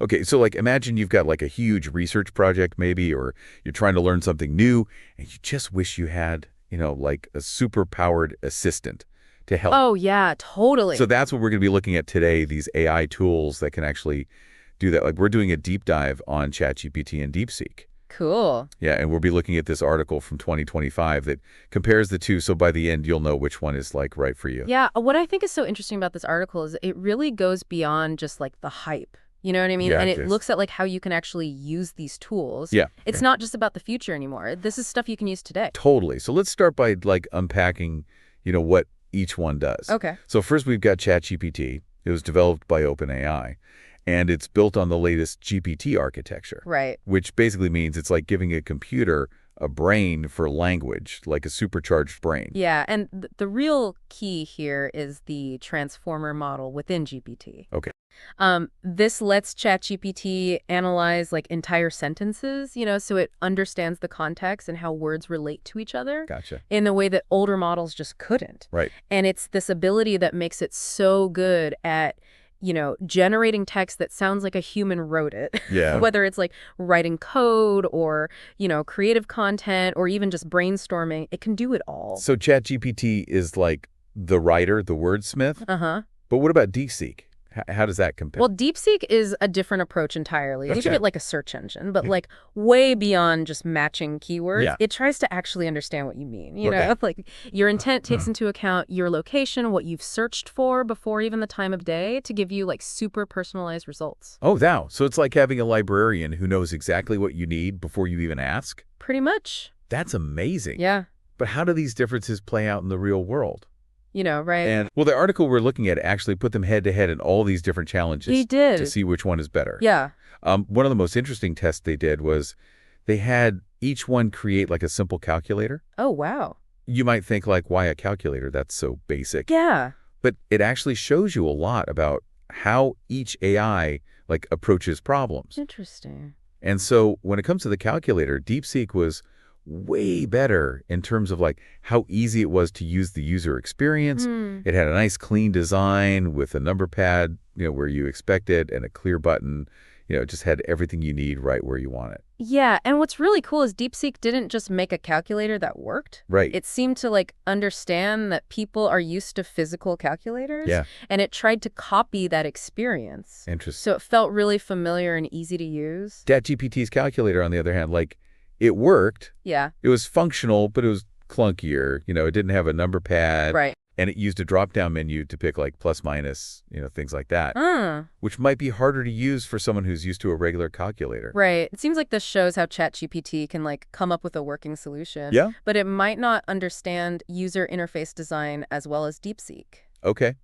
Okay, so like imagine you've got like a huge research project maybe, or you're trying to learn something new, and you just wish you had, like a super-powered assistant to help. Oh, yeah, So totally. that's what we're going to be looking at today, these AI tools that can actually do that. Like we're doing a deep dive on ChatGPT and DeepSeek. Cool. Yeah, and we'll be looking at this article from 2025 that compares the two, so by the end you'll know which one is like right for you. Yeah, what I think is so interesting about this article is it really goes beyond just like the hype. You know what I mean? Yeah, And it it is. looks at like how you can actually use these tools. Yeah, It's not just about the future anymore. This is stuff you can use today. totally. So let's start by like unpacking, what each one does. Okay. So first we've got ChatGPT. It was developed by OpenAI, and it's built on the latest GPT architecture, Right. which basically means it's like giving a computer a brain for language, like a supercharged brain. Yeah, and the real key here is the transformer model within GPT. Okay. This lets ChatGPT analyze like entire sentences, so it understands the context and how words relate to each other Gotcha. in a way that older models just couldn't. Right. And it's this ability that makes it so good at generating text that sounds like a human wrote it. Yeah. Whether it's like writing code or, creative content or even just brainstorming, it can do it all. So ChatGPT is like the writer, the wordsmith. Uh-huh. But what about DeepSeek? How does that compare? Well, DeepSeek is a different approach entirely. Think of Okay. it like a search engine, but like way beyond just matching keywords. Yeah. It tries to actually understand what you mean. Okay. Like your intent takes into account your location, what you've searched for before even the time of day to give you like super personalized results. Oh, wow. So it's like having a librarian who knows exactly what you need before you even ask? Pretty much. That's amazing. Yeah. But how do these differences play out in the real world? Right? And, well, the article we're looking at actually put them head-to-head in all these different challenges He did. to see which one is better. Yeah. One of the most interesting tests they did was they had each one create like a simple calculator. Oh, wow. You might think like, why a calculator? That's so basic. Yeah. But it actually shows you a lot about how each AI like approaches problems. Interesting. And so when it comes to the calculator, DeepSeek was way better in terms of like how easy it was to use the user experience. It had a nice clean design with a number pad, where you expect it, and a clear button. It just had everything you need right where you want it. Yeah, and what's really cool is DeepSeek didn't just make a calculator that worked. Right. It seemed to like understand that people are used to physical calculators. Yeah. And it tried to copy that experience. Interesting. So it felt really familiar and easy to use. ChatGPT's calculator, on the other hand, like it worked. Yeah. It was functional, but it was clunkier. It didn't have a number pad. Right. And it used a drop-down menu to pick like plus, minus, things like that, Mm, which might be harder to use for someone who's used to a regular calculator. right. It seems like this shows how ChatGPT can like come up with a working solution. Yeah. But it might not understand user interface design as well as DeepSeek. Okay.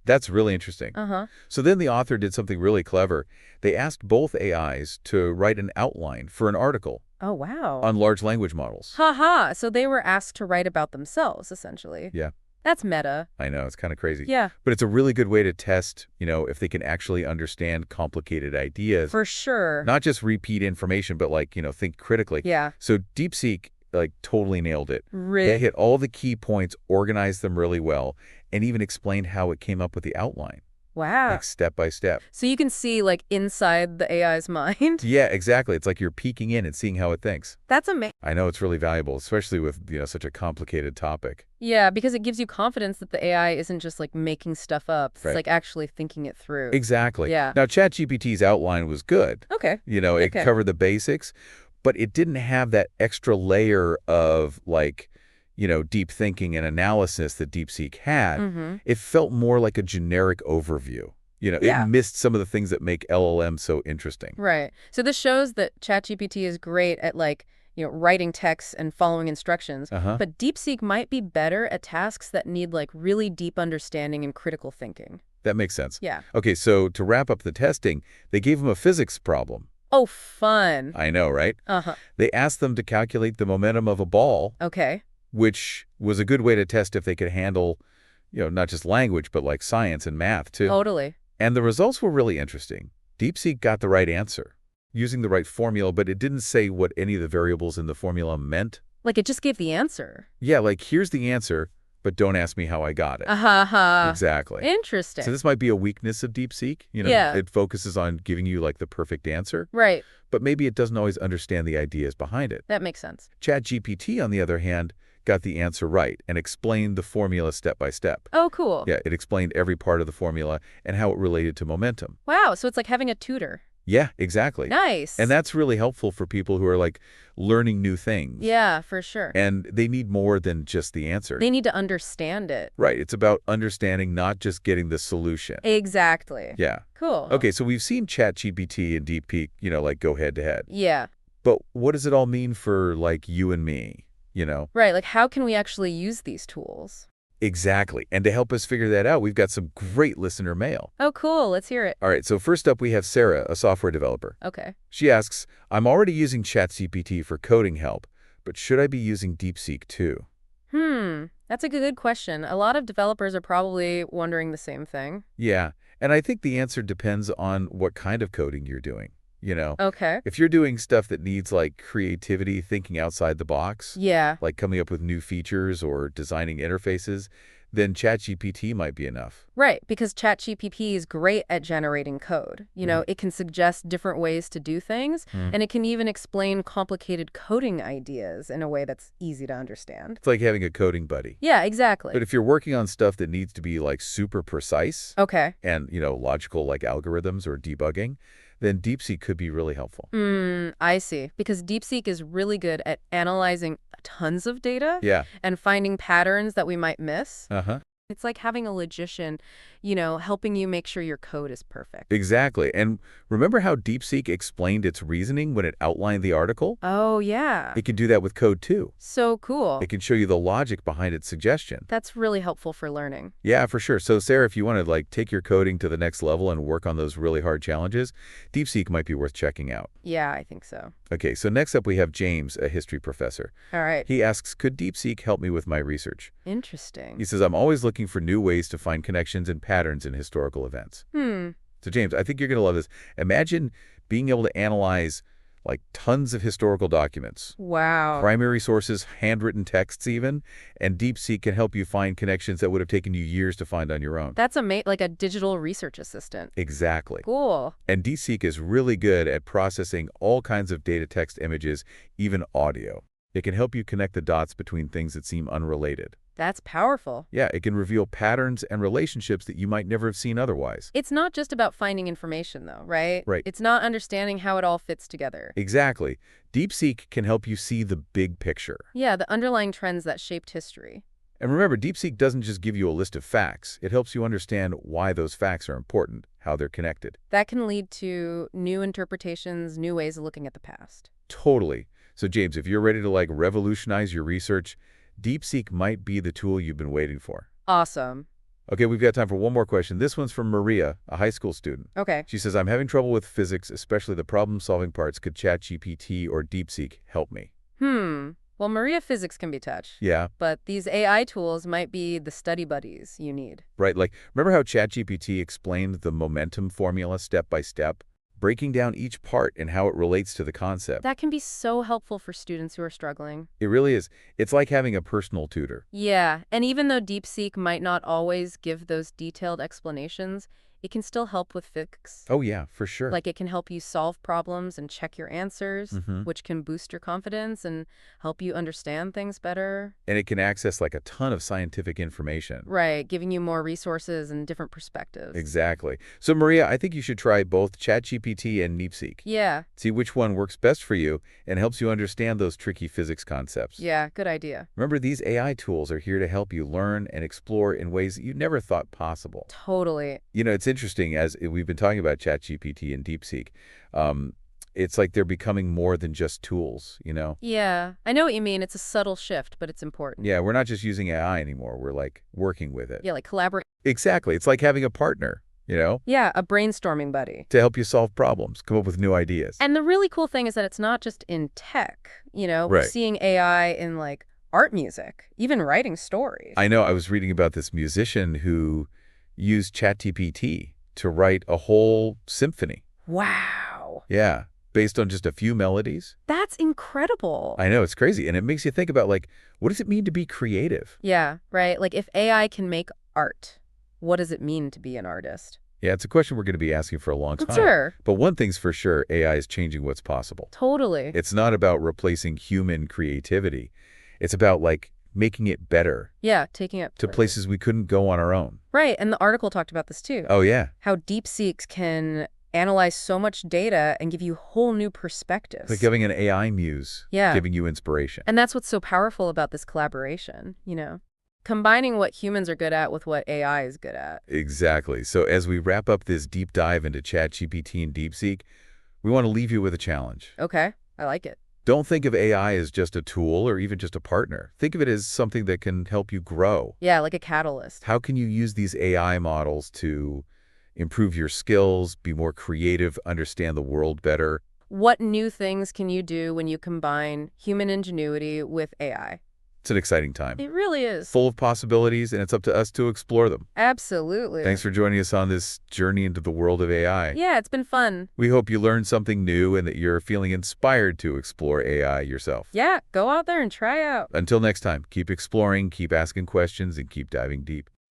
That's really interesting. Uh-huh. So then the author did something really clever. They asked both AIs to write an outline for an article Oh, wow. on large language models. Ha. So they were asked to write about themselves, essentially. Yeah, That's meta. I know. It's kind of crazy. Yeah, But it's a really good way to test, if they can actually understand complicated ideas. for sure. Not just repeat information, but like, think critically. Yeah. So DeepSeek, like, totally nailed it. They Really. hit all the key points, organized them really well, and even explained how it came up with the outline, Wow. like step by step. So you can see like inside the AI's mind. Yeah, exactly. It's like you're peeking in and seeing how it thinks. That's amazing. I know it's really valuable, especially with, such a complicated topic. Yeah, because it gives you confidence that the AI isn't just like making stuff up. It's Right. like actually thinking it through. Exactly. Yeah. Now, ChatGPT's outline was good. Okay. It Okay. covered the basics, but it didn't have that extra layer of like, deep thinking and analysis that DeepSeek had. Mm-hmm. It felt more like a generic overview. Yeah. It missed some of the things that make LLM so interesting. Right. So this shows that ChatGPT is great at like, writing text and following instructions. Uh-huh. But DeepSeek might be better at tasks that need like really deep understanding and critical thinking. That makes sense. Yeah. Okay, so to wrap up the testing, they gave them a physics problem. Oh, fun. I know, right? Uh-huh. They asked them to calculate the momentum of a ball, Okay. which was a good way to test if they could handle, not just language, but like science and math too. Totally. And the results were really interesting. DeepSeek got the right answer, using the right formula, but it didn't say what any of the variables in the formula meant. Like it just gave the answer. Yeah, like here's the answer, but don't ask me how I got it. Uh-huh. Exactly. Interesting. So this might be a weakness of DeepSeek. Yeah. It focuses on giving you like the perfect answer, Right. but maybe it doesn't always understand the ideas behind it. That makes sense. ChatGPT, on the other hand, got the answer right and explained the formula step by step. Oh, cool. Yeah, it explained every part of the formula and how it related to momentum. Wow, so it's like having a tutor. Yeah, exactly. Nice. And that's really helpful for people who are like learning new things. Yeah, for sure. And they need more than just the answer. They need to understand it. Right. It's about understanding, not just getting the solution. Exactly. Yeah. Cool. Okay, so we've seen ChatGPT and DeepSeek, like go head to head. Yeah. But what does it all mean for like you and me? Right, like how can we actually use these tools? Exactly. And to help us figure that out, we've got some great listener mail. Oh, cool. Let's hear it. All right, so first up we have Sarah, a software developer. Okay. She asks, I'm already using ChatGPT for coding help, but should I be using DeepSeek too? That's a good question. A lot of developers are probably wondering the same thing. Yeah, and I think the answer depends on what kind of coding you're doing. Okay. If you're doing stuff that needs like creativity, thinking outside the box, Yeah. like coming up with new features or designing interfaces, then ChatGPT might be enough. Right, because ChatGPT is great at generating code. It can suggest different ways to do things, and it can even explain complicated coding ideas in a way that's easy to understand. It's like having a coding buddy. Yeah, exactly. But if you're working on stuff that needs to be like super precise Okay. and, logical like algorithms or debugging, then DeepSeek could be really helpful. I see. Because DeepSeek is really good at analyzing tons of data Yeah. and finding patterns that we might miss. Uh-huh. It's like having a logician, helping you make sure your code is perfect. Exactly. And remember how DeepSeek explained its reasoning when it outlined the article? Oh, yeah. It can do that with code too. So cool. It can show you the logic behind its suggestion. That's really helpful for learning. Yeah, for sure. So Sarah, if you want to like take your coding to the next level and work on those really hard challenges, DeepSeek might be worth checking out. Yeah, I think so. Okay, so next up we have James, a history professor. All right. He asks, could DeepSeek help me with my research? Interesting. He says, I'm always looking for new ways to find connections and patterns in historical events. So James, I think you're going to love this. Imagine being able to analyze like tons of historical documents. Wow. Primary sources, handwritten texts even, and DeepSeek can help you find connections that would have taken you years to find on your own. That's like a digital research assistant. Exactly. Cool. And DeepSeek is really good at processing all kinds of data, text, images, even audio. It can help you connect the dots between things that seem unrelated. That's powerful. Yeah, it can reveal patterns and relationships that you might never have seen otherwise. It's not just about finding information, though, right? Right. It's not understanding how it all fits together. Exactly. DeepSeek can help you see the big picture. Yeah, the underlying trends that shaped history. And remember, DeepSeek doesn't just give you a list of facts. It helps you understand why those facts are important, how they're connected. That can lead to new interpretations, new ways of looking at the past. Totally. So James, if you're ready to like revolutionize your research, DeepSeek might be the tool you've been waiting for. Awesome. Okay, we've got time for one more question. This one's from Maria, a high school student. Okay. She says, I'm having trouble with physics, especially the problem-solving parts. Could ChatGPT or DeepSeek help me? Well, Maria, physics can be touch. Yeah. But these AI tools might be the study buddies you need. Right, like, remember how ChatGPT explained the momentum formula step by step? Breaking down each part and how it relates to the concept. That can be so helpful for students who are struggling. It really is. It's like having a personal tutor. Yeah, and even though DeepSeek might not always give those detailed explanations, it can still help with physics. Oh, yeah, for sure. Like it can help you solve problems and check your answers, which can boost your confidence and help you understand things better. And it can access like a ton of scientific information. Right, giving you more resources and different perspectives. Exactly. So, Maria, I think you should try both ChatGPT and DeepSeek. Yeah. See which one works best for you and helps you understand those tricky physics concepts. Yeah, good idea. Remember, these AI tools are here to help you learn and explore in ways that you never thought possible. Totally. It's interesting, as we've been talking about ChatGPT and DeepSeek, it's like they're becoming more than just tools. Yeah, I know what you mean. It's a subtle shift, but it's important. Yeah, we're not just using AI anymore. We're like working with it. Yeah, like collaborate. Exactly. It's like having a partner, Yeah, a brainstorming buddy. to help you solve problems, come up with new ideas. And the really cool thing is that it's not just in tech. We're Right. seeing AI in like art music, even writing stories. I know. I was reading about this musician who used ChatGPT to write a whole symphony. Wow. Yeah. based on just a few melodies. That's incredible. I know, it's crazy. And it makes you think about, like, what does it mean to be creative? Yeah, right. Like if AI can make art, what does it mean to be an artist? Yeah, it's a question we're going to be asking for a long time. Sure. But one thing's for sure, AI is changing what's possible. Totally. It's not about replacing human creativity. It's about, like, making it better. Yeah, taking it to places we couldn't go on our own. Right, and the article talked about this too. Oh, yeah. How DeepSeek can analyze so much data and give you whole new perspectives. Like having an AI muse. Yeah. Giving you inspiration. And that's what's so powerful about this collaboration, combining what humans are good at with what AI is good at. Exactly. So as we wrap up this deep dive into ChatGPT and DeepSeek, we want to leave you with a challenge. Okay, I like it. Don't think of AI as just a tool or even just a partner. Think of it as something that can help you grow. Yeah, like a catalyst. How can you use these AI models to improve your skills, be more creative, understand the world better? What new things can you do when you combine human ingenuity with AI? It's an exciting time. It really is. Full of possibilities, and it's up to us to explore them. Absolutely. Thanks for joining us on this journey into the world of AI. Yeah, it's been fun. We hope you learned something new and that you're feeling inspired to explore AI yourself. Yeah, go out there and try out. Until next time, keep exploring, keep asking questions, and keep diving deep.